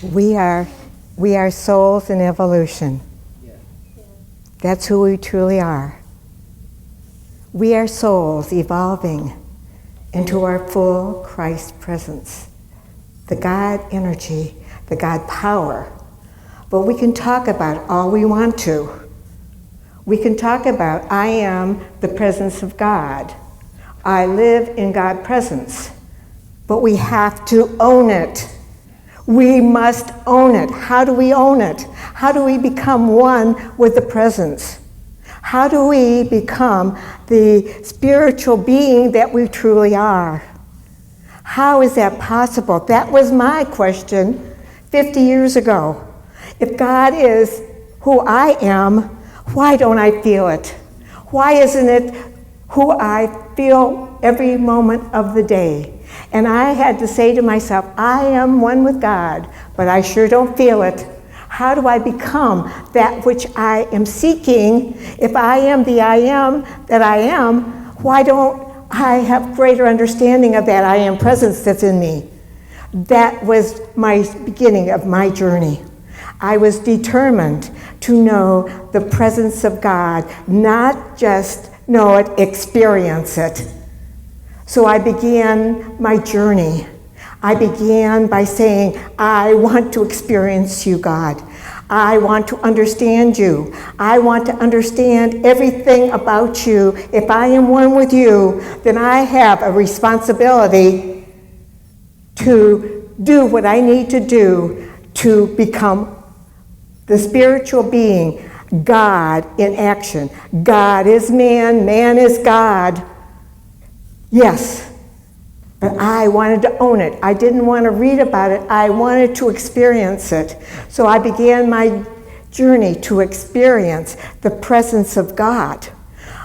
We are souls in evolution. That's who we truly are. We are souls evolving into our full Christ presence, the God energy, the God power. But we can talk about all we want to. We can talk about, I am the presence of God. I live in God's presence. But we have to own it. We must own it. How do we own it? How do we become one with the presence? How do we become the spiritual being that we truly are? How is that possible? That was my question 50 years ago. If God is who I am, why don't I feel it? Why isn't it who I feel every moment of the day? And I had to say to myself, I am one with God, but I sure don't feel it. How do I become that which I am seeking? If I am the I am that I am, why don't I have greater understanding of that I am presence that's in me? That was my beginning of my journey. I was determined to know the presence of God, not just know it, experience it. So I began my journey. I began by saying, I want to experience you, God. I want to understand you. I want to understand everything about you. If I am one with you, then I have a responsibility to do what I need to do to become the spiritual being, God in action. God is man, man is God. Yes, but I wanted to own it. I didn't want to read about it. I wanted to experience it. So I began my journey to experience the presence of God.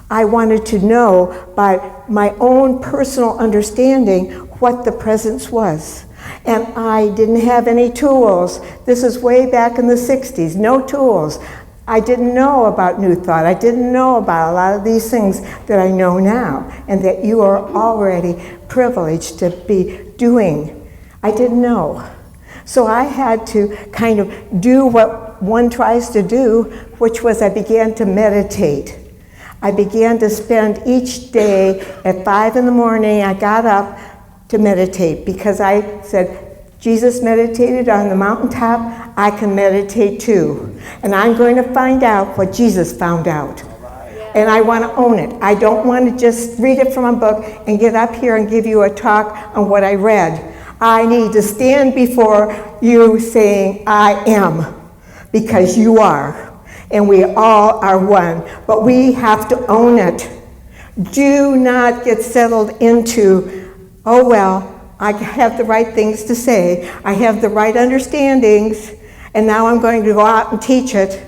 I wanted to know by my own personal understanding what the presence was. And I didn't have any tools. This is way back in the 60s, no tools. I didn't know about New Thought. I didn't know about a lot of these things that I know now and that you are already privileged to be doing. I didn't know. So I had to kind of do what one tries to do, which was I began to meditate. I began to spend each day at 5 in the morning, I got up to meditate because I said, Jesus meditated on the mountaintop, I can meditate too. And I'm going to find out what Jesus found out. And I want to own it. I don't want to just read it from a book and get up here and give you a talk on what I read. I need to stand before you saying, I am, because you are. And we all are one. But we have to own it. Do not get settled into, oh well, I have the right things to say, I have the right understandings, and now I'm going to go out and teach it,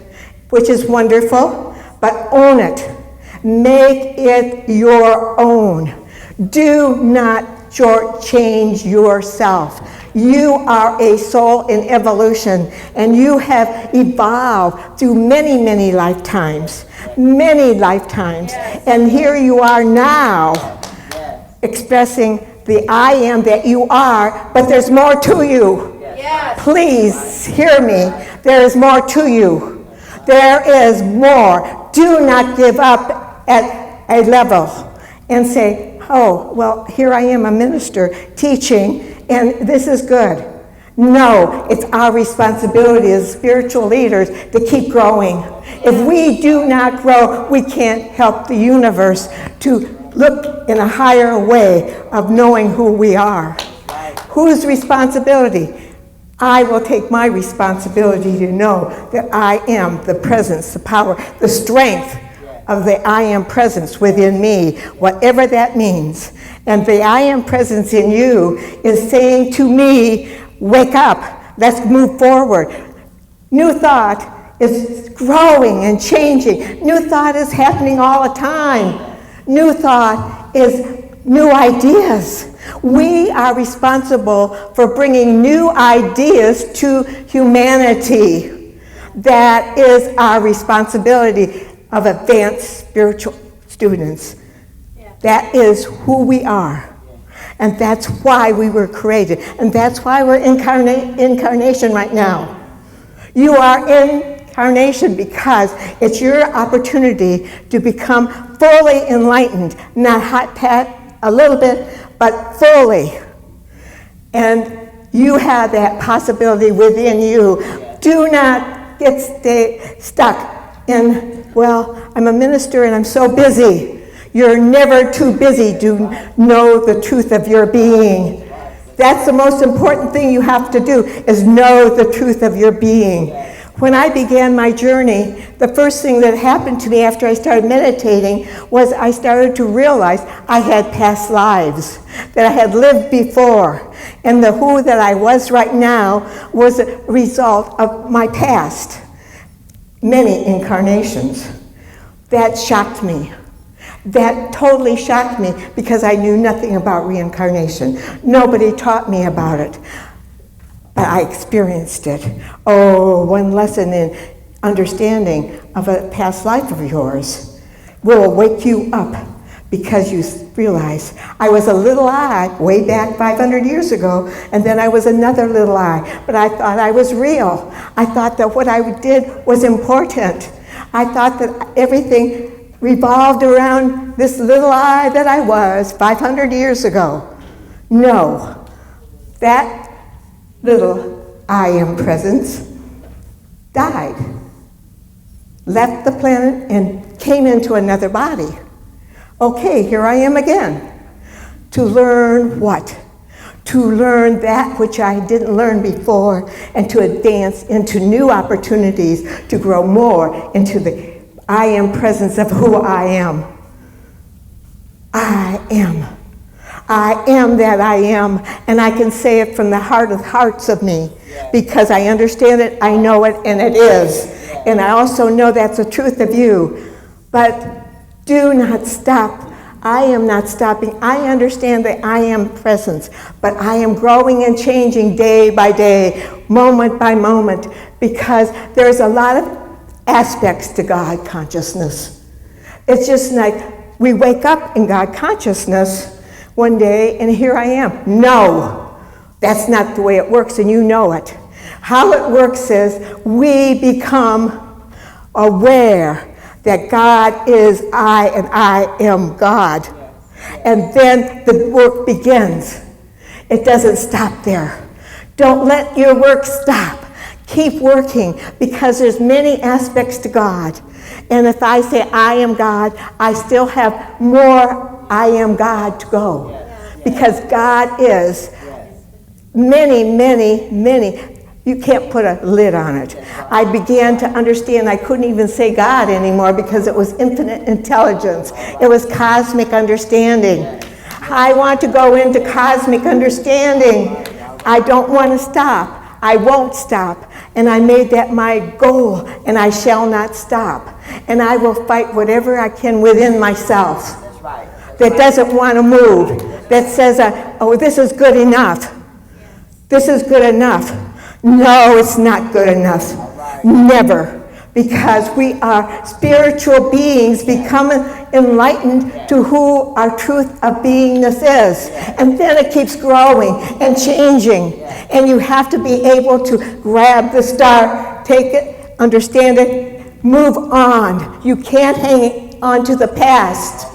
which is wonderful, but own it. Make it your own. Do not shortchange yourself. You are a soul in evolution, and you have evolved through many, many lifetimes. Many lifetimes. And here you are now, expressing the I am that you are, but there's more to you. Yes. Please hear me. There is more to you. There is more. Do not give up at a level and say, oh, well, here I am, a minister teaching, and this is good. No, it's our responsibility as spiritual leaders to keep growing. If we do not grow, we can't help the universe to look in a higher way of knowing who we are. Whose responsibility? I will take my responsibility to know that I am the presence, the power, the strength of the I am presence within me, whatever that means. And the I am presence in you is saying to me, wake up, let's move forward. New thought is growing and changing. New thought is happening all the time. New thought is new ideas. We are responsible for bringing new ideas to humanity. That is our responsibility of advanced spiritual students. That is who we are. And that's why we were created. And that's why we're incarnation right now. You are incarnation because it's your opportunity to become fully enlightened. Not hot pat a little bit, but fully. And you have that possibility within you. Do not stay stuck in, well, I'm a minister and I'm so busy. You're never too busy to know the truth of your being. That's the most important thing you have to do, is know the truth of your being. When I began my journey, the first thing that happened to me after I started meditating was I started to realize I had past lives, that I had lived before, and the who that I was right now was a result of my past, many incarnations. That shocked me. That totally shocked me because I knew nothing about reincarnation. Nobody taught me about it. But I experienced it. Oh, one lesson in understanding of a past life of yours will wake you up because you realize I was a little I way back 500 years ago, and then I was another little I, but I thought I was real. I thought that what I did was important. I thought that everything revolved around this little I that I was 500 years ago. No, that little I am presence died, left the planet and came into another body. Okay, here I am again. To learn what? To learn that which I didn't learn before, and to advance into new opportunities to grow more into the I am presence of who I am. I am. I am that I am, and I can say it from the heart of hearts of me because I understand it, I know it, and it is. And I also know that's the truth of you. But do not stop. I am not stopping. I understand that I am presence, but I am growing and changing day by day, moment by moment, because there's a lot of aspects to God consciousness. It's just like we wake up in God consciousness one day and here I am. No, that's not the way it works, and you know it. How it works is we become aware that God is I and I am God. And then the work begins. It doesn't stop there. Don't let your work stop. Keep working, because there's many aspects to God. And if I say I am God, I still have more I am God to go. Because God is many, many, many. You can't put a lid on it. I began to understand I couldn't even say God anymore because it was infinite intelligence. It was cosmic understanding. I want to go into cosmic understanding. I don't want to stop. I won't stop. And I made that my goal, and I shall not stop. And I will fight whatever I can within myself that doesn't want to move, that says, oh, this is good enough. This is good enough. No, it's not good enough. Never. Because we are spiritual beings becoming enlightened to who our truth of beingness is. And then it keeps growing and changing. And you have to be able to grab the star, take it, understand it, move on. You can't hang on to the past.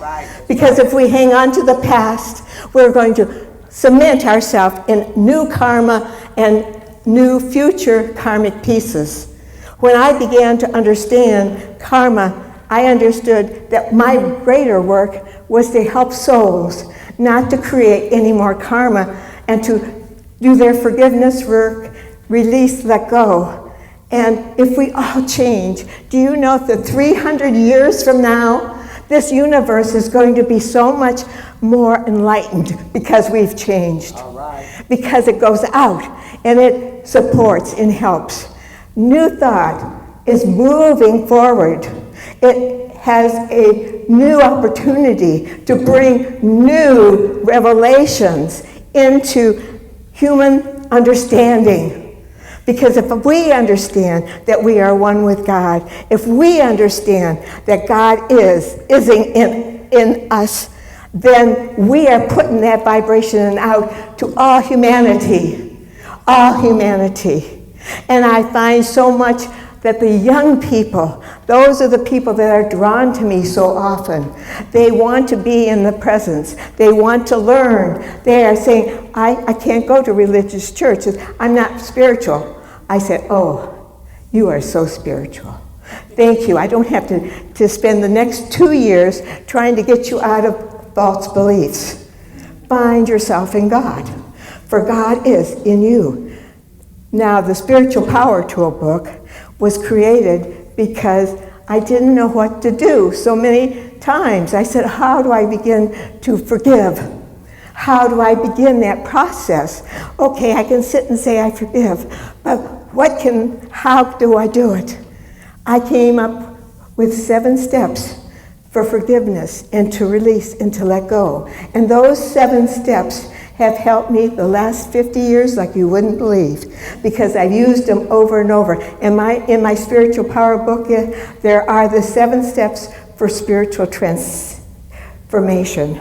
Because if we hang on to the past, we're going to cement ourselves in new karma and new future karmic pieces. When I began to understand karma, I understood that my greater work was to help souls, not to create any more karma, and to do their forgiveness work, release, let go. And if we all change, do you know that 300 years from now, this universe is going to be so much more enlightened because we've changed. Because it goes out and it supports and helps. New thought is moving forward. It has a new opportunity to bring new revelations into human understanding. Because if we understand that we are one with God, if we understand that God is in us, then we are putting that vibration out to all humanity. All humanity. And I find so much that the young people, those are the people that are drawn to me so often. They want to be in the presence. They want to learn. They are saying, I can't go to religious churches. I'm not spiritual. I said, oh, you are so spiritual. Thank you. I don't have to spend the next 2 years trying to get you out of false beliefs. Find yourself in God, for God is in you. Now, the Spiritual Power Tool book was created because I didn't know what to do so many times. I said, how do I begin to forgive? How do I begin that process? Okay, I can sit and say I forgive, but how do I do it? I came up with 7 steps for forgiveness and to release and to let go. And those 7 steps have helped me the last 50 years like you wouldn't believe, because I've used them over and over. In my Spiritual Power book, there are the 7 steps for spiritual transformation.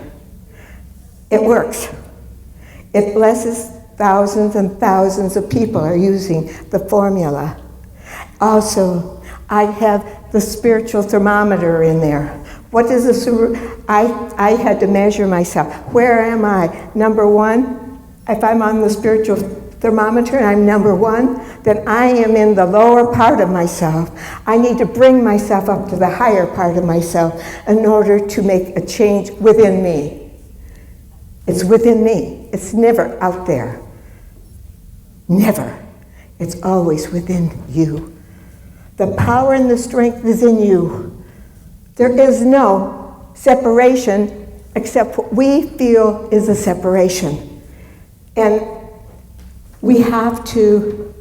It works. It blesses. Thousands and thousands of people are using the formula. Also, I have the spiritual thermometer in there. What does I had to measure myself. Where am I? Number 1, if I'm on the spiritual thermometer and I'm number 1, then I am in the lower part of myself. I need to bring myself up to the higher part of myself in order to make a change within me. It's within me. It's never out there. Never. It's always within you. The power and the strength is in you. There is no separation except what we feel is a separation. And we have to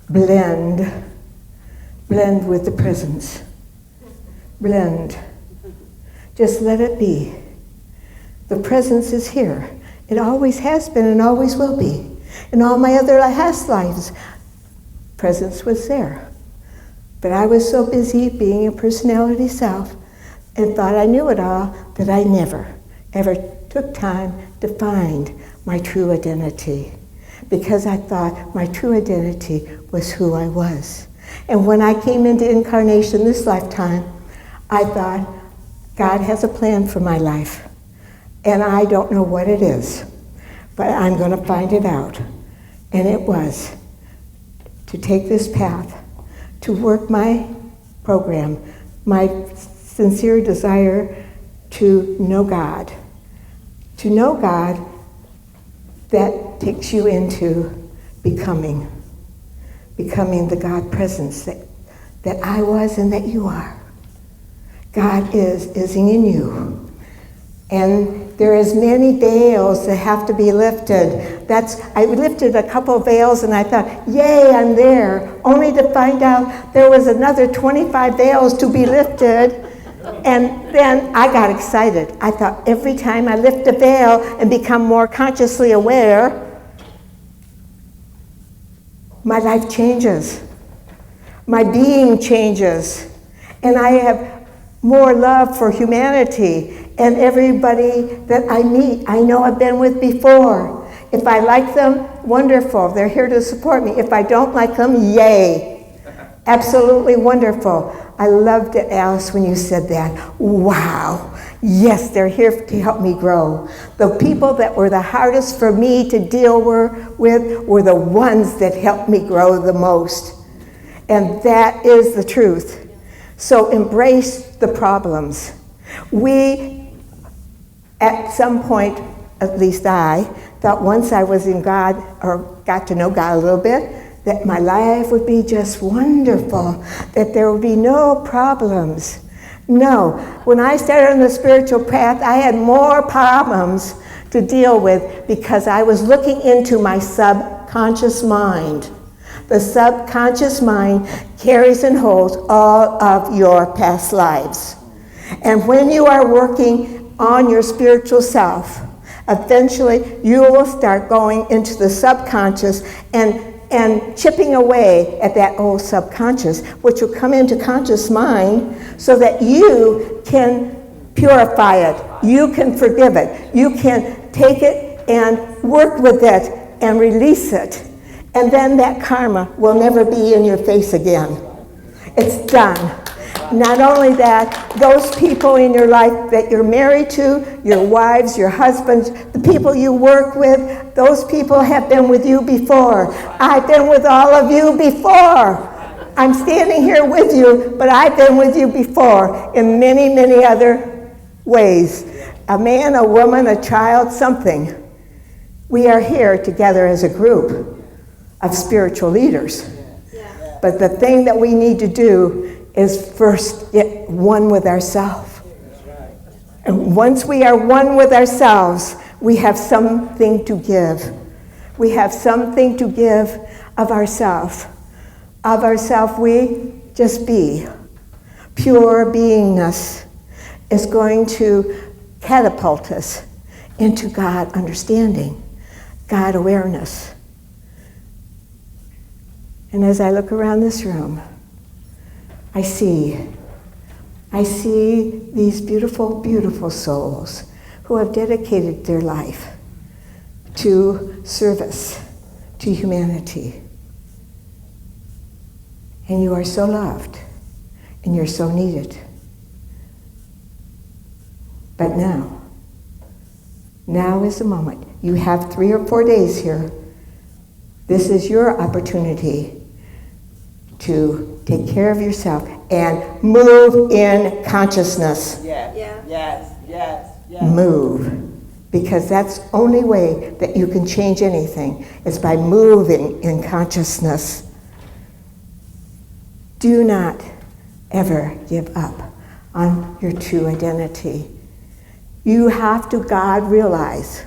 blend with the presence. Blend. Just let it be. The presence is here. It always has been and always will be. In all my other past lives, presence was there. But I was so busy being a personality self and thought I knew it all that I never, ever took time to find my true identity, because I thought my true identity was who I was. And when I came into incarnation this lifetime, I thought, God has a plan for my life, and I don't know what it is, but I'm going to find it out. And it was to take this path, to work my program, my sincere desire to know God. To know God, that takes you into becoming the God presence that I was and that you are. God is in you. And there is many veils that have to be lifted. I lifted a couple veils and I thought, yay, I'm there, only to find out there was another 25 veils to be lifted. And then I got excited. I thought every time I lift a veil and become more consciously aware, my life changes. My being changes. And I have more love for humanity. And everybody that I meet, I know I've been with before. If I like them, wonderful. They're here to support me. If I don't like them, yay. Absolutely wonderful. I loved it, Alice, when you said that. Wow. Yes, they're here to help me grow. The people that were the hardest for me to deal with were the ones that helped me grow the most. And that is the truth. So embrace the problems. We, at some point, at least I, thought once I was in God, or got to know God a little bit, that my life would be just wonderful, that there would be no problems. No, when I started on the spiritual path, I had more problems to deal with because I was looking into my subconscious mind. The subconscious mind carries and holds all of your past lives. And when you are working on your spiritual self, eventually you will start going into the subconscious and chipping away at that old subconscious, which will come into conscious mind so that you can purify it. You can forgive it. You can take it and work with it and release it. And then that karma will never be in your face again. It's done. Not only that, those people in your life that you're married to, your wives, your husbands, the people you work with, those people have been with you before. I've been with all of you before. I'm standing here with you, but I've been with you before in many, many other ways. A man, a woman, a child, something. We are here together as a group of spiritual leaders. But the thing that we need to do is first get one with ourselves. And once we are one with ourselves, we have something to give. We have something to give of ourselves. Of ourselves, we just be. Pure beingness is going to catapult us into God understanding, God awareness. And as I look around this room, I see these beautiful, beautiful souls who have dedicated their life to service, to humanity. And you are so loved, and you're so needed. But now is the moment. You have 3 or 4 days here. This is your opportunity to take care of yourself and move in consciousness. Yes. Move. Because that's the only way that you can change anything, is by moving in consciousness. Do not ever give up on your true identity. You have to realize.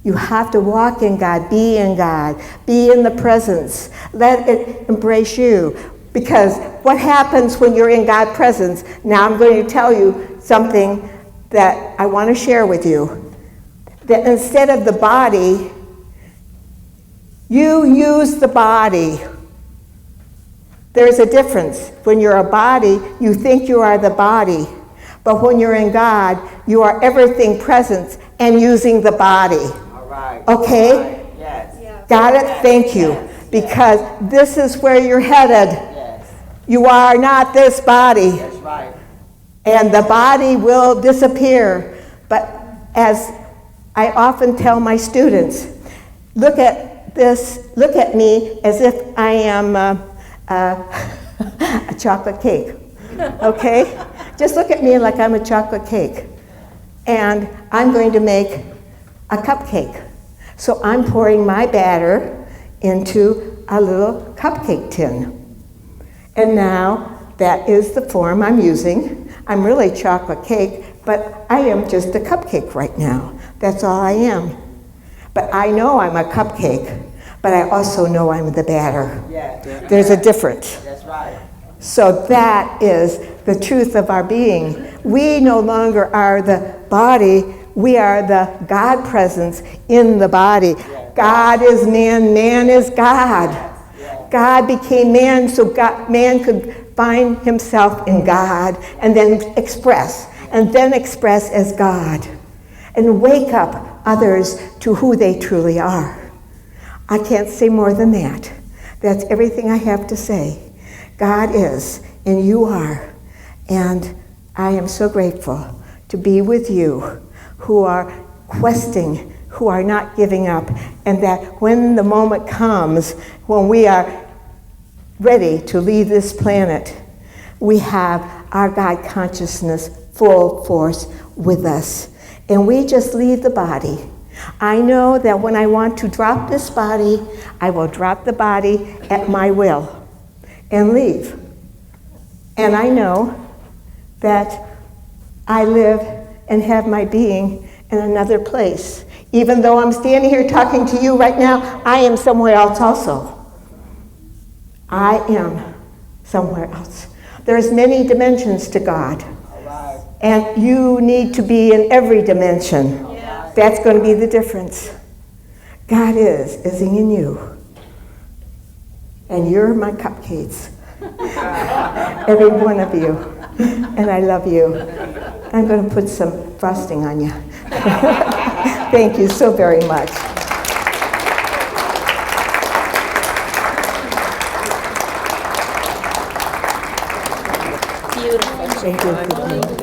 You have to walk in God, be in the presence. Let it embrace you. Because what happens when you're in God's presence? Now I'm going to tell you something that I want to share with you. That instead of the body, you use the body. There's a difference. When you're a body, you think you are the body. But when you're in God, you are everything present and using the body. All right. Okay? All right. Yes. Got it? Thank you. Because this is where you're headed. Yes. You are not this body. That's right. And the body will disappear. But as I often tell my students, look at me as if I am a chocolate cake, okay? Just look at me like I'm a chocolate cake. And I'm going to make a cupcake. So I'm pouring my batter into a little cupcake tin. And now that is the form I'm using. I'm really chocolate cake, but I am just a cupcake right now. That's all I am. But I know I'm a cupcake, but I also know I'm the batter. There's a difference. That's right. So that is the truth of our being. We no longer are the body, we are the God presence in the body. God is man, man is God. God became man so man could find himself in God and then express as God. And wake up others to who they truly are. I can't say more than that. That's everything I have to say. God is, and you are. And I am so grateful to be with you who are questing, who are not giving up, and that when the moment comes, when we are ready to leave this planet, we have our God consciousness full force with us. And we just leave the body. I know that when I want to drop this body, I will drop the body at my will and leave. And I know that I live and have my being in another place. Even though I'm standing here talking to you right now, I am somewhere else also. I am somewhere else. There's many dimensions to God. And you need to be in every dimension. That's going to be the difference. God is in you. And you're my cupcakes. Every one of you. And I love you. I'm going to put some frosting on you. Thank you so very much. Beautiful. Thank you.